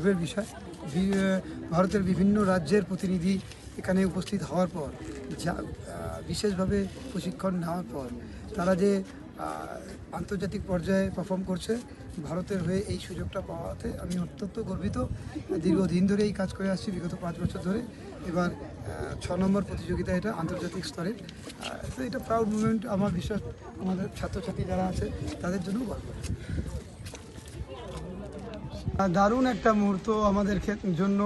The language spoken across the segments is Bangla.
গর্বের বিষয়। ভারতের বিভিন্ন রাজ্যের প্রতিনিধি এখানে উপস্থিত হওয়ার পর বিশেষভাবে প্রশিক্ষণ নেওয়ার পর তারা যে আন্তর্জাতিক পর্যায়ে পারফর্ম করছে, ভারতের হয়ে এই সুযোগটা পাওয়াতে আমি অত্যন্ত গর্বিত। দীর্ঘদিন ধরে এই কাজ করে আসছি, বিগত 5 বছর ধরে। এবার 6 নম্বর প্রতিযোগিতা, এটা আন্তর্জাতিক স্তরের। তো এটা প্রাউড মুভমেন্ট। আমার বিশ্বাস আমাদের ছাত্রছাত্রী যারা আছে তাদের জন্য গর্ব। দারুণ একটা মুহূর্ত আমাদের জন্য,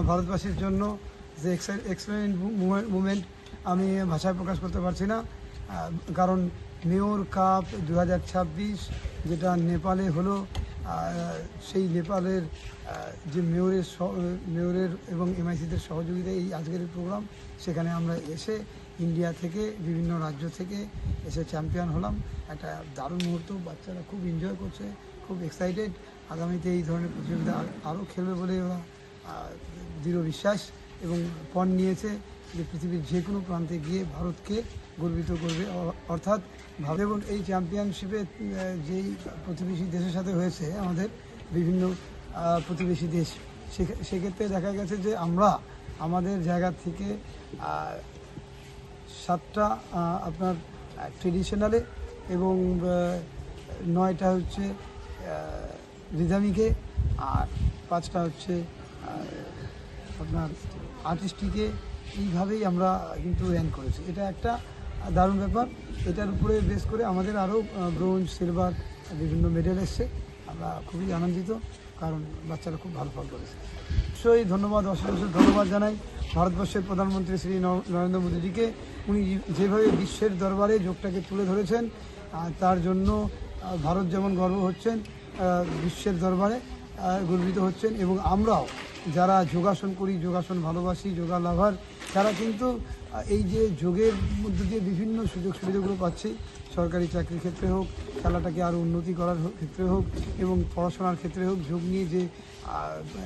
ভারতবাসীর জন্য। যে এক্সেলেন্ট মুভমেন্ট আমি ভাষায় প্রকাশ করতে পারছি না। কারণ মেয়র কাপ 2026 যেটা নেপালে হলো, সেই নেপালের যে মেয়রের এবং এমআইসিদের সহযোগিতায় এই আজকের প্রোগ্রাম, সেখানে আমরা এসে ইন্ডিয়া থেকে বিভিন্ন রাজ্য থেকে এসে চ্যাম্পিয়ন হলাম। একটা দারুণ মুহূর্ত। বাচ্চারা খুব এনজয় করছে, খুব এক্সাইটেড। আগামীতে এই ধরনের প্রতিযোগিতা আরও খেলবে বলে ওরা দৃঢ় বিশ্বাস এবং পণ নিয়েছে যে পৃথিবীর যে কোনো প্রান্তে গিয়ে ভারতকে গর্বিত করবে। অর্থাৎ ভারত এবং এই চ্যাম্পিয়নশিপে যেই প্রতিবেশী দেশের সাথে হয়েছে, আমাদের বিভিন্ন প্রতিবেশী দেশ, সেক্ষেত্রে দেখা গেছে যে আমরা আমাদের জায়গা থেকে 7টা আপনার ট্রেডিশনালে এবং 9টা হচ্ছে রিদামিকে, আর 5টা হচ্ছে আপনার আর্টিস্টিকে। এইভাবেই আমরা কিন্তু র্যাঙ্ক করেছি। এটা একটা দারুণ ব্যাপার। এটার উপরে বেস করে আমাদের আরও ব্রোঞ্জ, সিলভার বিভিন্ন মেডেল এসছে। আমরা খুবই আনন্দিত, কারণ বাচ্চারা খুব ভালো ফল করেছে। অবশ্যই অশেষ ধন্যবাদ জানাই ভারতবর্ষের প্রধানমন্ত্রী শ্রী নরেন্দ্র মোদীজিকে। উনি যেভাবে বিশ্বের দরবারে যোগটাকে তুলে ধরেছেন, তার জন্য ভারত যেমন গর্ব হচ্ছেন, বিশ্বের দরবারে গর্বিত হচ্ছেন। এবং আমরাও যারা যোগাসন করি, যোগাসন ভালোবাসি, যোগা লাভার, তারা কিন্তু এই যে যোগের মধ্য দিয়ে বিভিন্ন সুযোগ সুবিধাগুলো পাচ্ছি, সরকারি চাকরির ক্ষেত্রে হোক, খেলাটাকে আরও উন্নতি করার ক্ষেত্রে হোক, এবং পড়াশোনার ক্ষেত্রে হোক, যোগ নিয়ে যে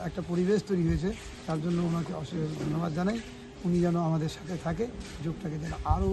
একটা পরিবেশ তৈরি হয়েছে, তার জন্য ওনাকে অশেষ ধন্যবাদ জানাই। উনি যেন আমাদের সাথে থাকে, যোগটাকে যেন আরও